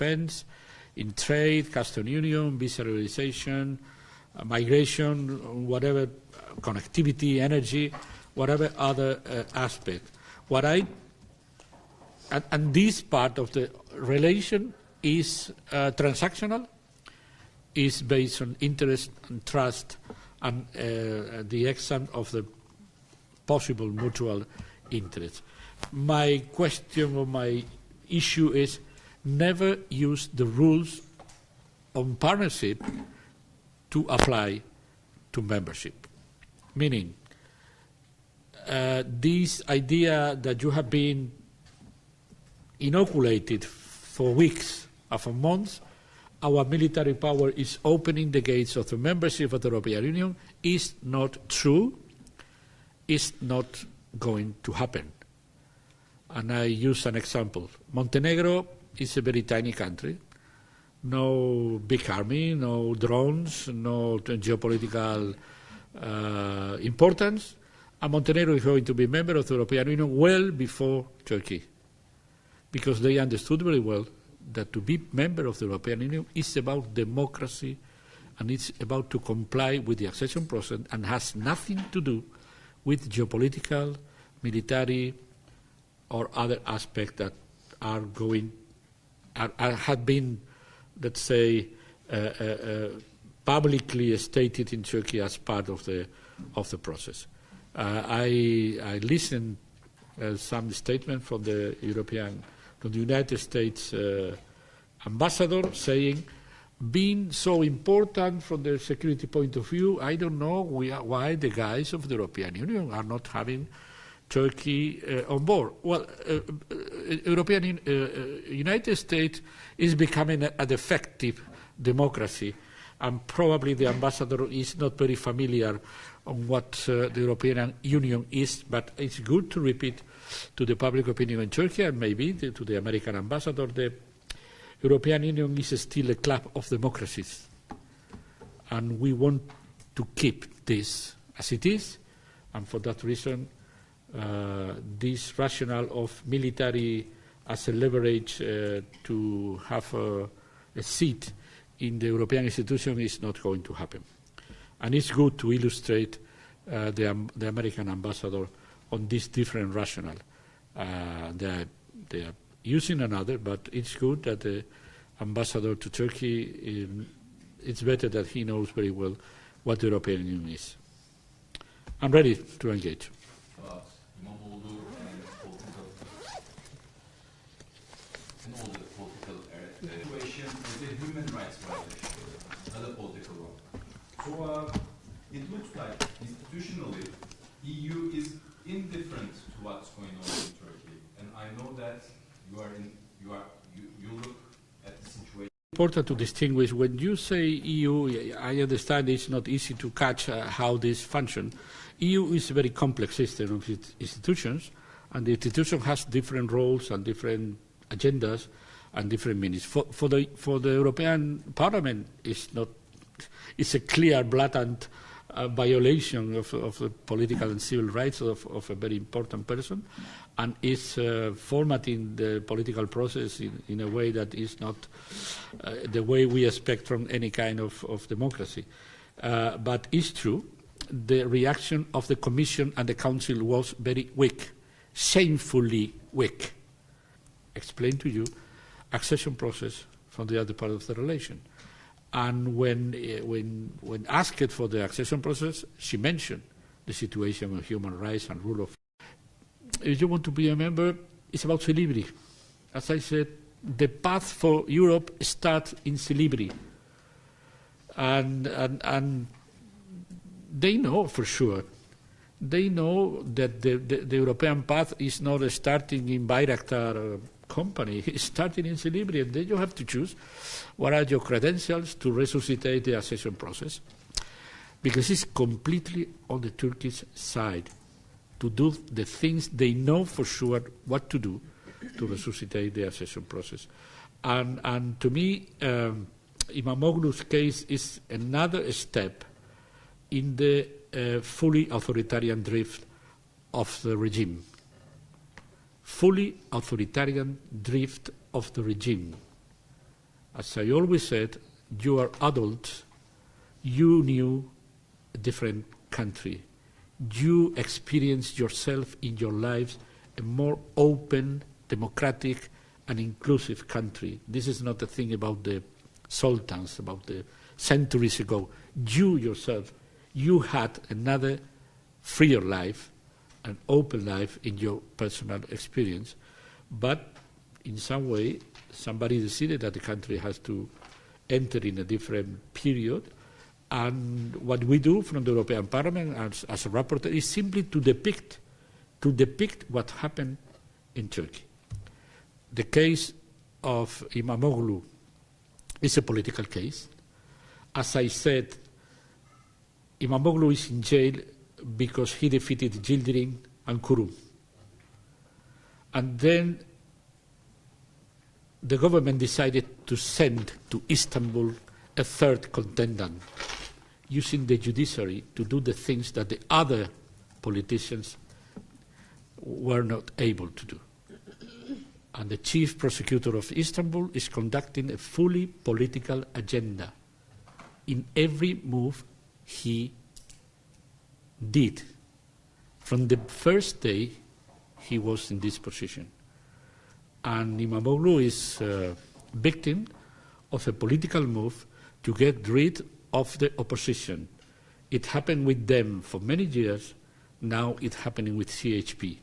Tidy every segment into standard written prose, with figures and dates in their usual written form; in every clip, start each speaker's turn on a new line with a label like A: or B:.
A: defense, in trade, custom union, visa liberalization, migration, whatever, connectivity, energy, whatever other aspect. And this part of the relation is transactional, is based on interest and trust and the extent of the possible mutual interest. My question or my issue is never use the rules on partnership to apply to membership. Meaning, this idea that you have been inoculated for weeks or for months, our military power is opening the gates of the membership of the European Union is not true, is not going to happen. And I use an example. Montenegro is a very tiny country, no big army, no drones, no geopolitical importance, and Montenegro is going to be a member of the European Union well before Turkey, because they understood very well that to be member of the European Union is about democracy and it's about to comply with the accession process and has nothing to do with geopolitical, military, or other aspects that have been, let's say, publicly stated in Turkey as part of the process. I listened some statement from the United States ambassador saying, being so important from the security point of view, I don't know why the guys of the European Union are not having Turkey on board. Well, United States is becoming a defective democracy, and probably the ambassador is not very familiar on what the European Union is, but it's good to repeat to the public opinion in Turkey and maybe to the American ambassador, the European Union is still a club of democracies, and we want to keep this as it is, and for that reason this rationale of military as a leverage to have a seat in the European institution is not going to happen. And it's good to illustrate the American ambassador on this different rationale. They are using another, but it's good that the ambassador to Turkey, it's better that he knows very well what the European Union is. I'm ready to engage.
B: İmamoğlu and political situation is a human rights violation, not a political one. So it looks like institutionally EU is indifferent to what's going on in Turkey, and I know that you look at the situation.
A: Important to distinguish when you say EU. I understand it's not easy to catch how this functions. EU is a very complex system of institutions, and the institution has different roles and different agendas and different meanings. For the European Parliament, it's a clear, blatant violation of the political and civil rights of a very important person, and is formatting the political process in a way that is not the way we expect from any kind of democracy. But it's true, the reaction of the Commission and the Council was very weak, shamefully weak. Explain to you, accession process from the other part of the relation. And when asked for the accession process, she mentioned the situation of human rights and rule of law. If you want to be a member, it's about Silivri. As I said, the path for Europe starts in Silivri. And they know for sure. They know that the European path is not starting in Bayraktar company. It's starting in Silivri, and then you have to choose what are your credentials to resuscitate the accession process, because it's completely on the Turkish side to do the things they know for sure what to do to resuscitate the accession process. And to me, Imamoğlu's case is another step in the fully authoritarian drift of the regime. Fully authoritarian drift of the regime. As I always said, you are adults, you knew a different country. You experienced yourself in your lives a more open, democratic, and inclusive country. This is not a thing about the sultans, about the centuries ago. You yourself, you had another freer life, an open life in your personal experience. But in some way, somebody decided that the country has to enter in a different period. And what we do from the European Parliament as a rapporteur is simply to depict what happened in Turkey. The case of Imamoglu is a political case. As I said, Imamoglu is in jail because he defeated Yildirim and Kurum. And then the government decided to send to Istanbul a third contender, using the judiciary to do the things that the other politicians were not able to do. And the chief prosecutor of Istanbul is conducting a fully political agenda in every move he did from the first day he was in this position. And Imamoglu is a victim of a political move to get rid of the opposition. It happened with them for many years. Now it's happening with CHP.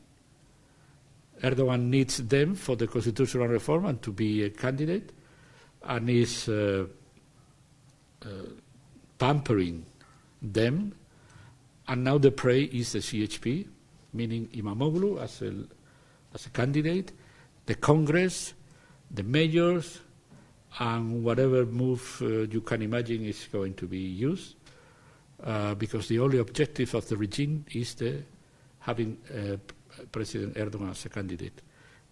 A: Erdogan needs them for the constitutional reform and to be a candidate, and is pampering them. And now the prey is the CHP, meaning Imamoglu as a candidate, the Congress, the mayors, and whatever move you can imagine is going to be used, because the only objective of the regime is having President Erdogan as a candidate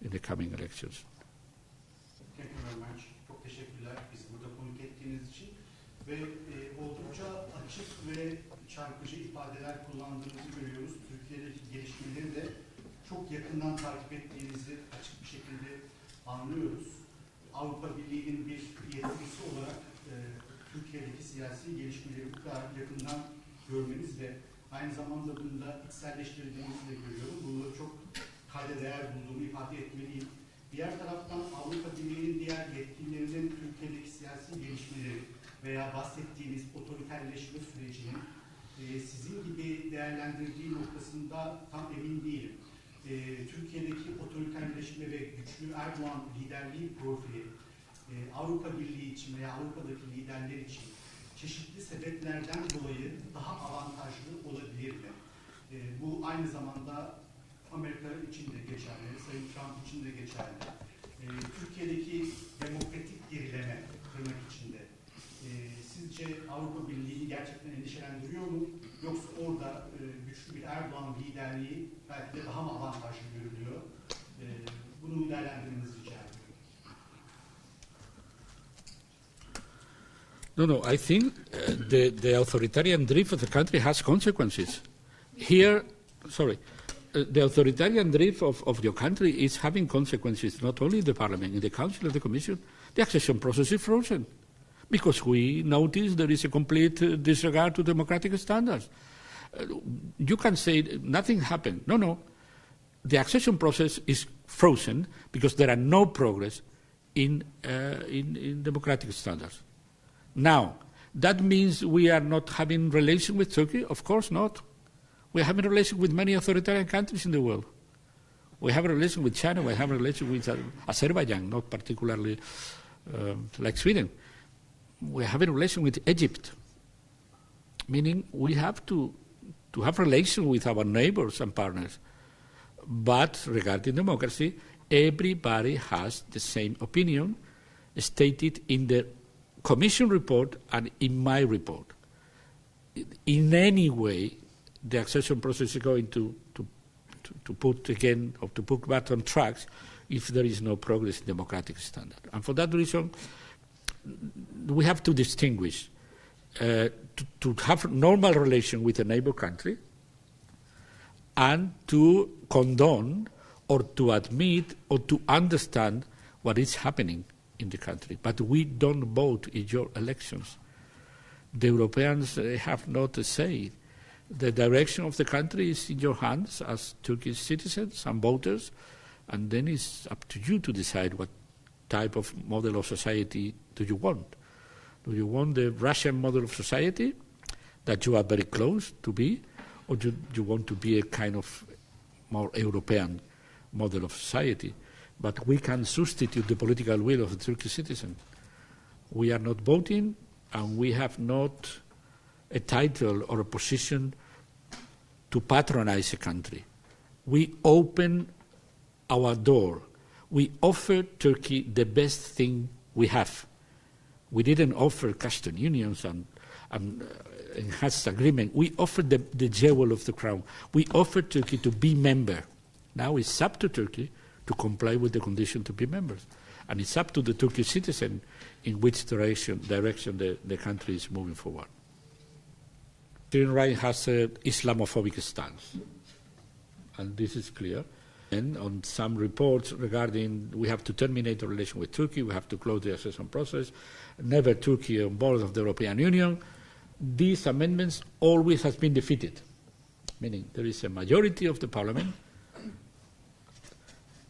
A: in the coming elections.
C: Thank you very much. Çok teşekkürler bizi burada konuk ettiğiniz için ve oldukça açık ve çarpıcı ifadeler kullandığınızı görüyoruz. Türkiye'deki gelişmeleri de çok yakından takip ettiğinizi açık bir şekilde anlıyoruz. Avrupa Birliği'nin bir yetkilisi olarak Türkiye'deki siyasi gelişmeleri bu kadar yakından görmeniz ve aynı zamanda bunu da içselleştirdiğinizi de görüyorum. Bunu çok kayda değer bulduğumu ifade etmeliyim. Diğer taraftan Avrupa Birliği'nin diğer yetkililerinin Türkiye'deki siyasi gelişmeleri veya bahsettiğiniz otoriterleşme sürecinin sizin gibi değerlendirdiği noktasında tam emin değilim. Türkiye'deki otoriterleşme ve güçlü Erdoğan liderliği profili Avrupa Birliği için veya Avrupa'daki liderler için çeşitli sebeplerden dolayı daha avantajlı olabilir mi? Bu aynı zamanda Amerika için de geçerli, Sayın Trump için de geçerli. Türkiye'deki demokratik gerileme tırnak içinde sizce Avrupa Birliği'ni gerçekten endişelendiriyor mu? Yoksa orada güçlü bir Erdoğan liderliği belki de daha mı avantajlı görülüyor? Bunu değerlendirmenizi rica ediyorum.
A: No, I think the authoritarian drift of the country has consequences. Here, the authoritarian drift of your country is having consequences not only in the Parliament, in the Council, and the Commission. The accession process is frozen because we notice there is a complete disregard to democratic standards. You can say nothing happened. No. The accession process is frozen because there are no progress in democratic standards. Now, that means we are not having relation with Turkey? Of course not. We are having a relation with many authoritarian countries in the world. We have a relation with China, we have a relation with Azerbaijan, not particularly like Sweden. We have a relation with Egypt, meaning we have to have relation with our neighbors and partners. But regarding democracy, everybody has the same opinion stated in the Commission report and in my report. In any way, the accession process is going to put again, or to put back on tracks if there is no progress in democratic standard. And for that reason, we have to distinguish to have normal relation with a neighbor country and to condone or to admit or to understand what is happening in the country, but we don't vote in your elections. The Europeans have not a say. The direction of the country is in your hands as Turkish citizens and voters, and then it's up to you to decide what type of model of society do you want. Do you want the Russian model of society that you are very close to be, or do you want to be a kind of more European model of society? But we can substitute the political will of the Turkish citizen. We are not voting, and we have not a title or a position to patronize a country. We open our door. We offer Turkey the best thing we have. We didn't offer custom unions and enhanced agreement. We offered the jewel of the crown. We offered Turkey to be member. Now it's up to Turkey to comply with the condition to be members. And it's up to the Turkish citizen in which direction the country is moving forward. Syrian right has an Islamophobic stance, and this is clear. And on some reports regarding we have to terminate the relation with Turkey, we have to close the accession process, never Turkey on board of the European Union, these amendments always has been defeated, meaning there is a majority of the parliament,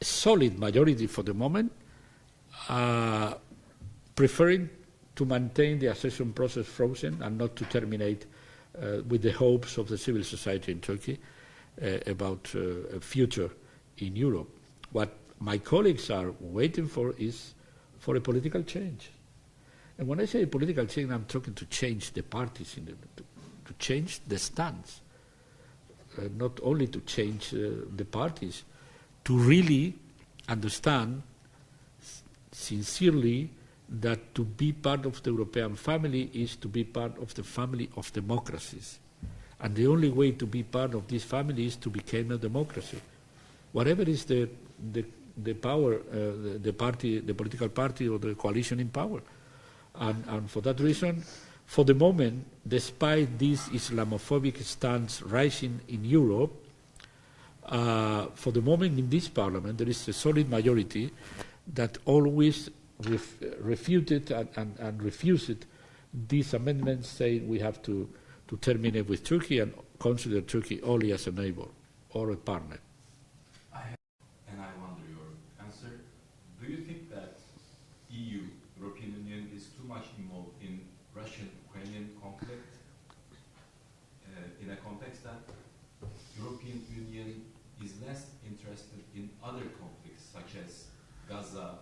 A: a solid majority for the moment, preferring to maintain the accession process frozen and not to terminate with the hopes of the civil society in Turkey about a future in Europe. What my colleagues are waiting for is for a political change. And when I say political change, I'm talking to change the parties, to change the stance, not only to change the parties, to really understand sincerely that to be part of the European family is to be part of the family of democracies. And the only way to be part of this family is to become a democracy. Whatever is the power, the party, the political party or the coalition in power. And for that reason, for the moment, despite this Islamophobic stance rising in Europe, for the moment in this parliament there is a solid majority that always refuted and refused these amendments saying we have to terminate with Turkey and consider Turkey only as a neighbor or a partner.
B: And I wonder your answer. Do you think that EU, European Union, is too much involved in Russian-Ukrainian conflict in a context that European Union is less interested in other conflicts such as Gaza,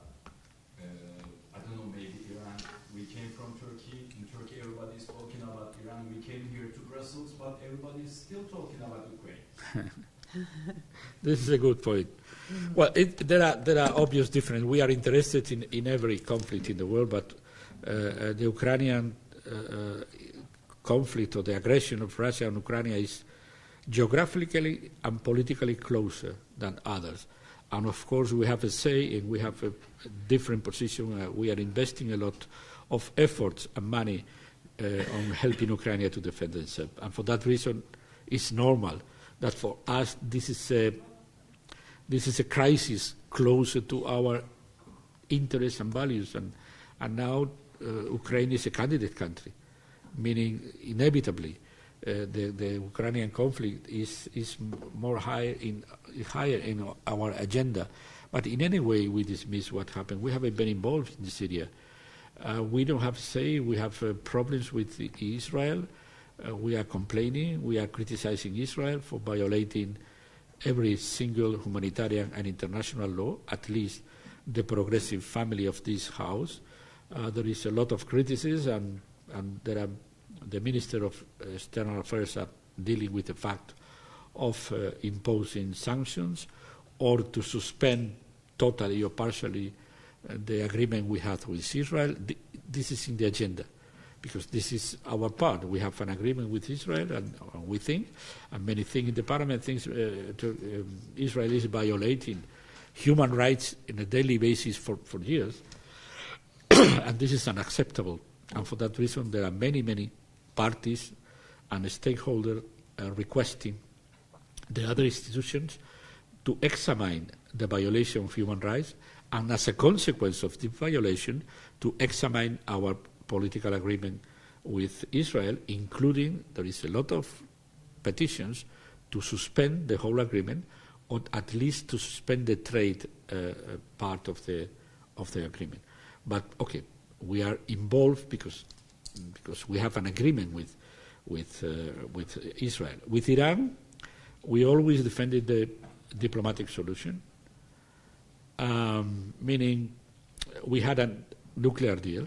B: I don't know, maybe Iran. We came from Turkey. In Turkey, everybody is talking about Iran. We came here to Brussels, but everybody is still talking about Ukraine.
A: This is a good point. Well, there are obvious differences. We are interested in every conflict in the world, but the Ukrainian conflict or the aggression of Russia and Ukraine is geographically and politically closer than others. And of course, we have a say and we have a different position. We are investing a lot of efforts and money on helping Ukraine to defend itself. And for that reason, it's normal that for us this is a crisis closer to our interests and values. And now Ukraine is a candidate country, meaning inevitably the Ukrainian conflict is more higher in our agenda. But in any way, we dismiss what happened. We haven't been involved in Syria. We don't have say. We have problems with Israel. We are complaining. We are criticizing Israel for violating every single humanitarian and international law, at least the progressive family of this House. There is a lot of criticism, and there are the Minister of External Affairs are dealing with the fact of imposing sanctions or to suspend totally or partially the agreement we have with Israel. This is in the agenda because this is our part. We have an agreement with Israel, and we think, and many think in the Parliament, thinks Israel is violating human rights on a daily basis for years, and this is unacceptable. And for that reason, there are many parties and stakeholders requesting the other institutions to examine the violation of human rights and as a consequence of the violation, to examine our political agreement with Israel, including there is a lot of petitions to suspend the whole agreement, or at least to suspend the trade part of the agreement. But okay, we are involved because we have an agreement with Israel. With Iran, we always defended the diplomatic solution, meaning we had a nuclear deal.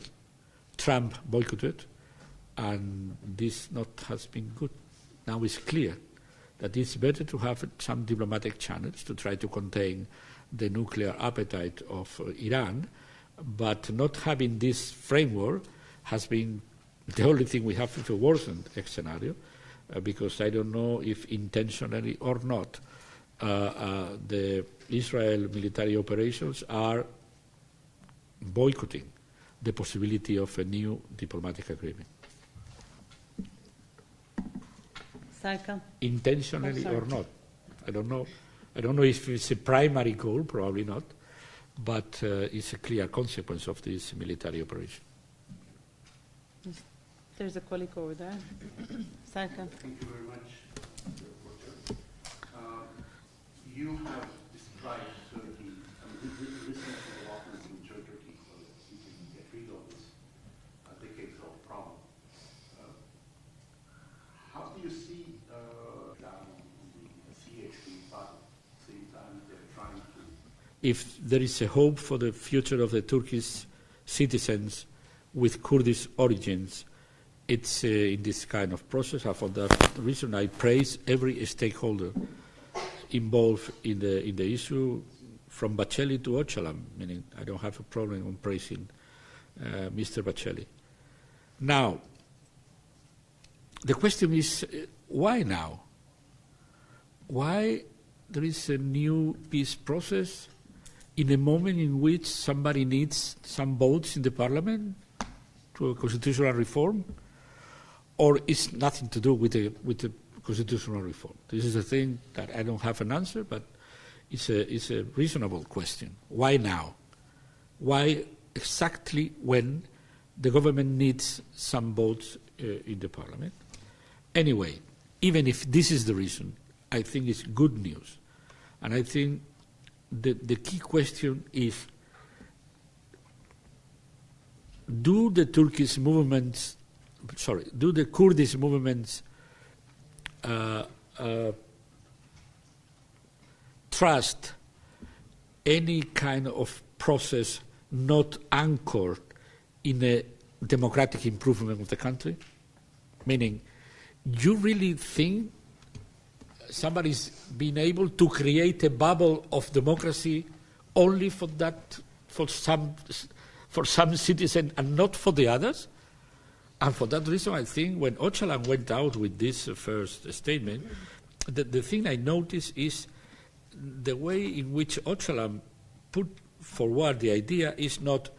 A: Trump boycotted, and this has been good. Now it's clear that it's better to have some diplomatic channels to try to contain the nuclear appetite of Iran, but not having this framework has been the only thing we have to worsen the scenario, because I don't know if intentionally or not the Israel military operations are boycotting the possibility of a new diplomatic agreement. Intentionally or not. I don't know. I don't know if it's a primary goal, probably not, but it's a clear consequence of this military operation.
D: There's a colleague over there. Sarkan.
C: Thank you very much. You have described Turkey, listening to the offers in Turkey, you can get rid of this decades of problem. How do you see down the CHP party, same time they're trying to...
A: If there is a hope for the future of the Turkish citizens with Kurdish origins, it's in this kind of process. For that reason, I praise every stakeholder involved in the issue, from Bacelli to Öcalan, meaning I don't have a problem on praising Mr. Bacelli. Now, the question is, why now? Why there is a new peace process in a moment in which somebody needs some votes in the parliament to a constitutional reform? Or it's nothing to do with the constitutional reform? This is a thing that I don't have an answer, but it's a reasonable question. Why now? Why exactly when the government needs some votes in the parliament? Anyway, even if this is the reason, I think it's good news. And I think the key question is, do the Kurdish movements trust any kind of process not anchored in a democratic improvement of the country? Meaning, you really think somebody's been able to create a bubble of democracy only for some citizen and not for the others? And for that reason, I think when Öcalan went out with this first statement, the thing I noticed is the way in which Öcalan put forward the idea is not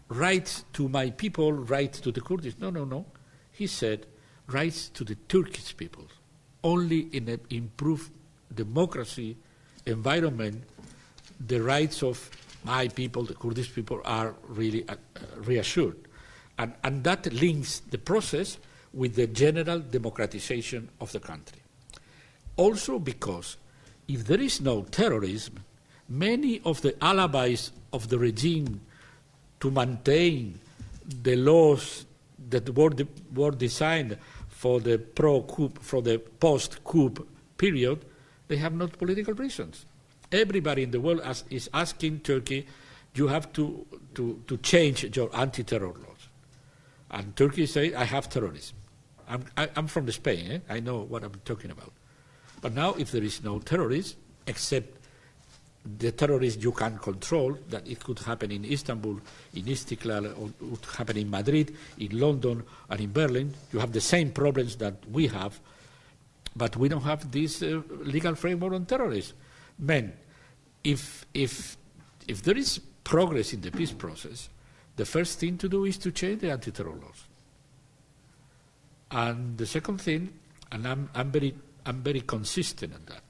A: rights to my people, rights to the Kurdish. No. He said rights to the Turkish people. Only in an improved democracy environment, the rights of my people, the Kurdish people, are really reassured. And that links the process with the general democratization of the country. Also because if there is no terrorism, many of the alibis of the regime to maintain the laws that were designed for the pro-coup, for the post-coup period, they have not political reasons. Everybody in the world is asking Turkey, you have to change your anti-terror laws. And Turkey says, I have terrorism. I'm from Spain, I know what I'm talking about. But now if there is no terrorism, except the terrorists you can control, that it could happen in Istanbul, in Istiklal, or it would happen in Madrid, in London, and in Berlin, you have the same problems that we have, but we don't have this legal framework on terrorism. Man, if there is progress in the peace process, the first thing to do is to change the anti-terror laws. And the second thing, and I'm very consistent on that,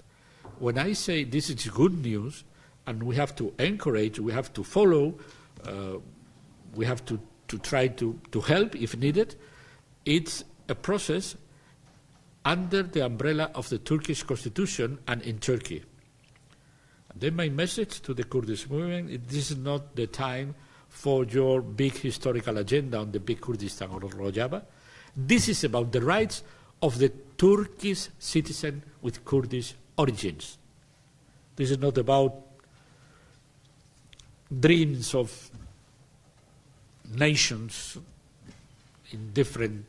A: when I say this is good news, and we have to encourage, we have to follow, we have to try to help if needed. It's a process under the umbrella of the Turkish constitution and in Turkey. And then my message to the Kurdish movement, this is not the time for your big historical agenda on the big Kurdistan or Rojava. This is about the rights of the Turkish citizen with Kurdish origins. This is not about dreams of nations in different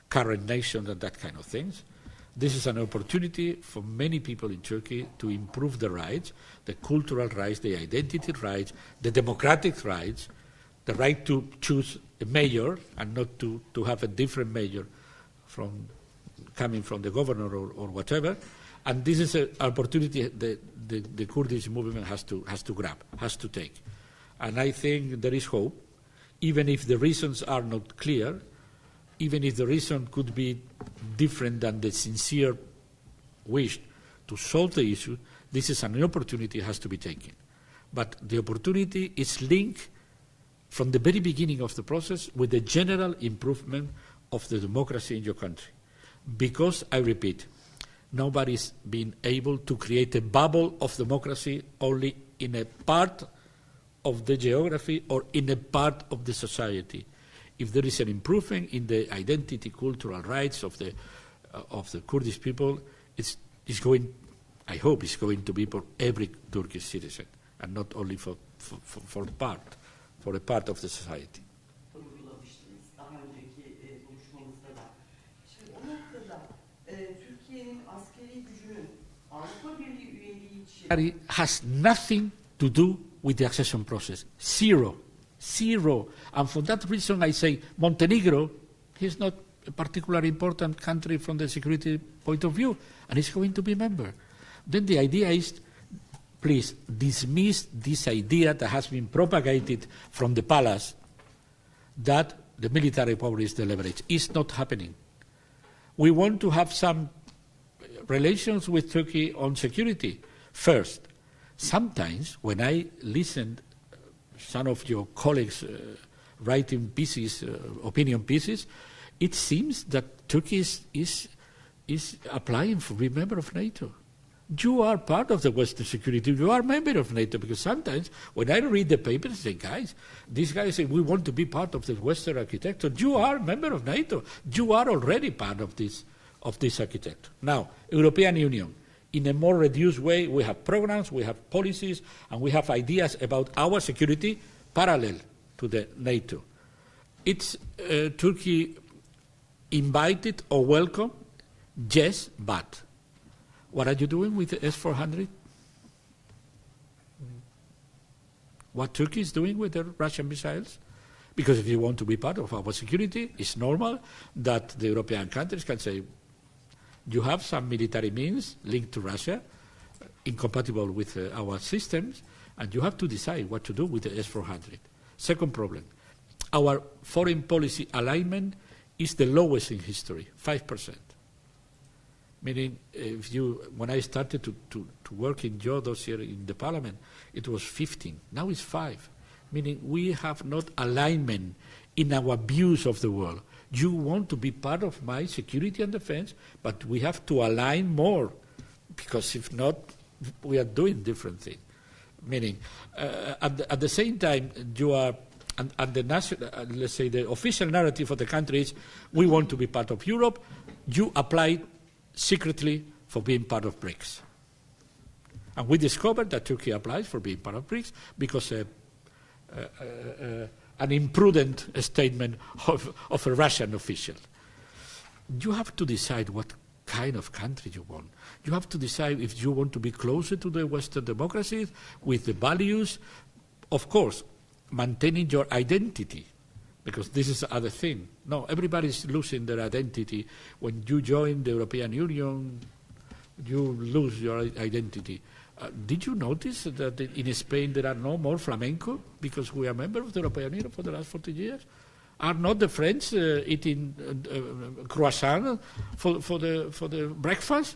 A: current nations and that kind of things. This is an opportunity for many people in Turkey to improve the rights, the cultural rights, the identity rights, the democratic rights, the right to choose a mayor and not to have a different mayor coming from the governor or whatever. And this is an opportunity the Kurdish movement has to grab, has to take. And I think there is hope, even if the reasons are not clear, even if the reason could be different than the sincere wish to solve the issue. This is an opportunity that has to be taken. But the opportunity is linked from the very beginning of the process with the general improvement of the democracy in your country. Because, I repeat, nobody's been able to create a bubble of democracy only in a part of the geography or in a part of the society. If there is an improvement in the identity, cultural rights of the Kurdish people, it's going, I hope it's going to be for every Turkish citizen and not only for a part of the society.
E: Daha önceki konuşmamızda da. Şimdi o noktada Türkiye'nin askeri gücünün Avrupa Birliği üyeliği için
A: It has nothing to do with the accession process. Zero. And for that reason I say Montenegro is not a particularly important country from the security point of view, and it's going to be a member. Then the idea is, please dismiss this idea that has been propagated from the palace that the military power is the leverage. It's not happening. We want to have some relations with Turkey on security. First, sometimes when I listened some of your colleagues writing pieces, opinion pieces, it seems that Turkey is applying for being a member of NATO. You are part of the Western security. You are a member of NATO, because sometimes when I read the papers, I say, guys, these guys say we want to be part of the Western architecture. You are a member of NATO. You are already part of this architecture. Now, European Union. In a more reduced way, we have programs, we have policies, and we have ideas about our security parallel to the NATO. It's Turkey invited or welcome? Yes, but what are you doing with the S-400? What Turkey is doing with the Russian missiles? Because if you want to be part of our security, it's normal that the European countries can say, you have some military means linked to Russia, incompatible with our systems, and you have to decide what to do with the S-400. Second problem, our foreign policy alignment is the lowest in history, 5%. Meaning, when I started to work in your dossier in the Parliament, it was 15. Now it's 5. Meaning we have not alignment in our views of the world. You want to be part of my security and defense, but we have to align more, because if not, we are doing different things. Meaning, at the same time, you are, and the national, let's say the official narrative of the country is, we want to be part of Europe. You apply secretly for being part of BRICS. And we discovered that Turkey applies for being part of BRICS because an imprudent statement of a Russian official. You have to decide what kind of country you want. You have to decide if you want to be closer to the Western democracies with the values, of course, maintaining your identity, because this is the other thing. No, everybody's losing their identity. When you join the European Union, you lose your identity. Did you notice that in Spain there are no more flamenco because we are members of the European Union for the last 40 years? Are not the French eating croissant for the breakfast?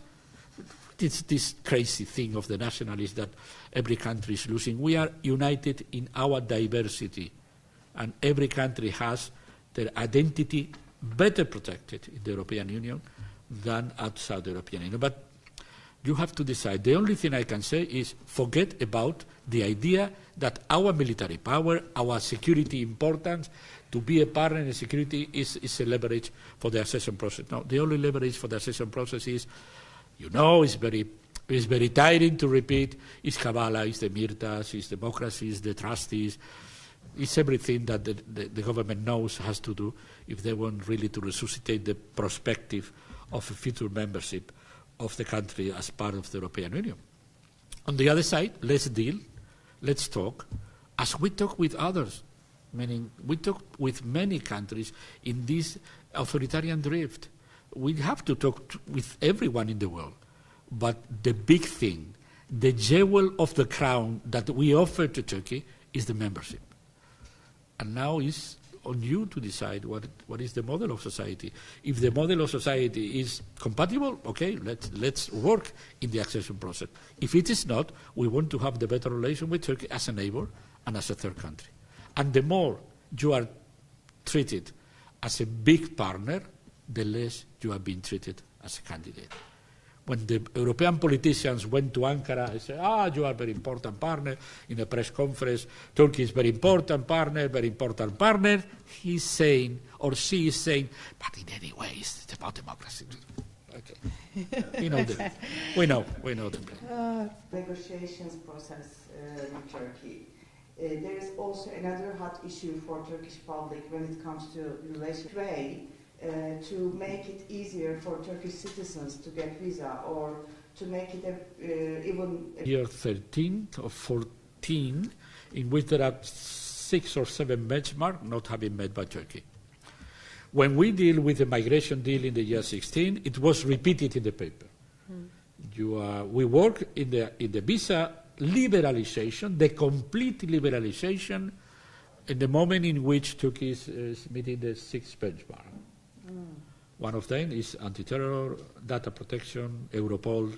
A: It's this crazy thing of the nationalists that every country is losing. We are united in our diversity, and every country has their identity better protected in the European Union than outside the European Union. But you have to decide. The only thing I can say is forget about the idea that our military power, our security importance, to be a partner in security is a leverage for the accession process. No, the only leverage for the accession process is, you know, it's very tiring to repeat, it's Kabbalah, it's the Mirtas, it's democracy, it's the trustees, it's everything that the government knows has to do if they want really to resuscitate the perspective of a future membership of the country as part of the European Union. On the other side, let's deal, let's talk, as we talk with others, meaning we talk with many countries in this authoritarian drift. We have to talk with everyone in the world. But the big thing, the jewel of the crown that we offer to Turkey is the membership. And now it's on you to decide what is the model of society. If the model of society is compatible, okay, let's work in the accession process. If it is not, we want to have the better relation with Turkey as a neighbor and as a third country. And the more you are treated as a big partner, the less you are being treated as a candidate. When the European politicians went to Ankara and said, you are a very important partner, in a press conference, Turkey is very important partner, he's saying, or she is saying, but in any way, it's about democracy. Okay. We know the
F: negotiations process with Turkey. There is also another hot issue for Turkish public when it comes to relations way to make it easier for Turkish citizens to get visa, or to make it even...
A: Year 13 or 14, in which there are 6 or 7 benchmarks not having met by Turkey. When we deal with the migration deal in the year 16, it was repeated in the paper. We work in the visa liberalization, the complete liberalization, in the moment in which Turkey is meeting the 6 benchmark. One of them is anti-terror, data protection, Europol,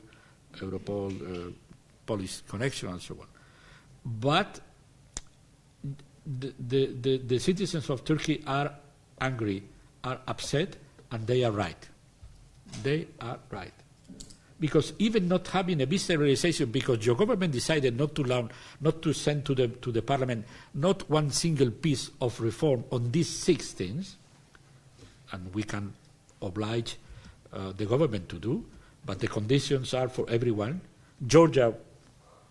A: police connection, and so on. But the citizens of Turkey are angry, are upset, and they are right. They are right. Because even not having a visa liberalization, because your government decided not to send to the parliament not one single piece of reform on these 6 things, and we can oblige the government to do, but the conditions are for everyone. Georgia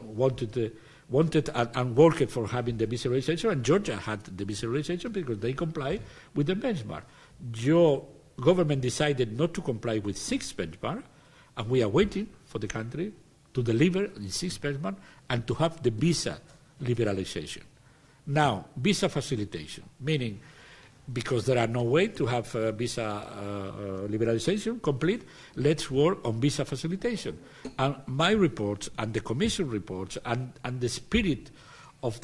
A: wanted and worked for having the visa liberalization, and Georgia had the visa liberalization because they comply with the benchmark. Your government decided not to comply with 6 benchmark, and we are waiting for the country to deliver in 6 benchmark and to have the visa liberalization. Now, visa facilitation, meaning because there are no way to have visa liberalization complete, let's work on visa facilitation. And my reports and the Commission reports and the spirit of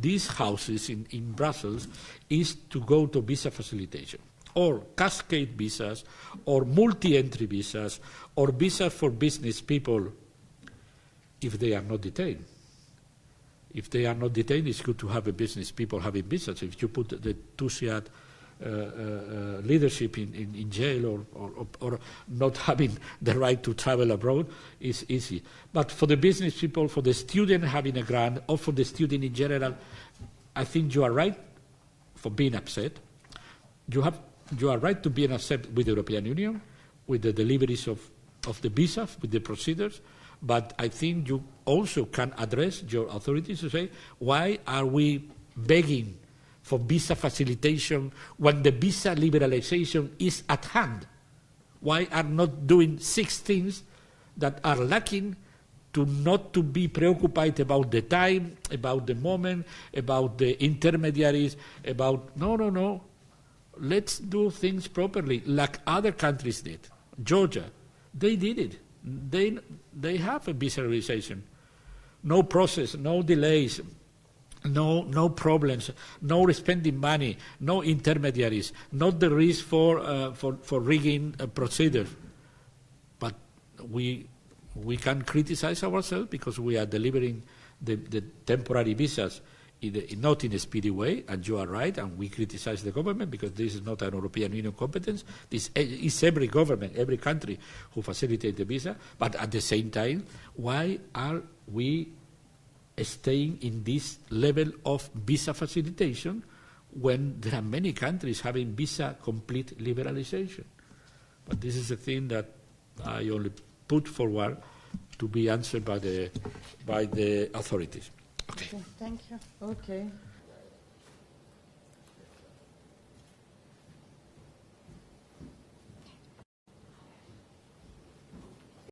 A: these houses in Brussels is to go to visa facilitation, or cascade visas, or multi-entry visas, or visas for business people if they are not detained. If they are not detained, it's good to have a business people having visas. If you put the Tusiad leadership in jail or not having the right to travel abroad is easy. But for the business people, for the student having a grant, or for the student in general, I think you are right for being upset. You are right to be upset with the European Union, with the deliveries of the visa, with the procedures, but I think you also can address your authorities to say, why are we begging for visa facilitation when the visa liberalization is at hand? Why are not doing 6 things that are lacking to not to be preoccupied about the time, about the moment, about the intermediaries, about, no. Let's do things properly, like other countries did. Georgia, they did it. They have a visa liberalization. No process, no delays, no problems, no spending money, no intermediaries, not the risk for rigging procedures. But we we can criticize ourselves because we are delivering the temporary visas not in a speedy way, and you are right, and we criticize the government because this is not an European Union competence. This is every government, every country who facilitates the visa, but at the same time, why are we staying in this level of visa facilitation when there are many countries having visa complete liberalization? But this is a thing that I only put forward to be answered by the authorities. Okay.
D: Thank you. Okay.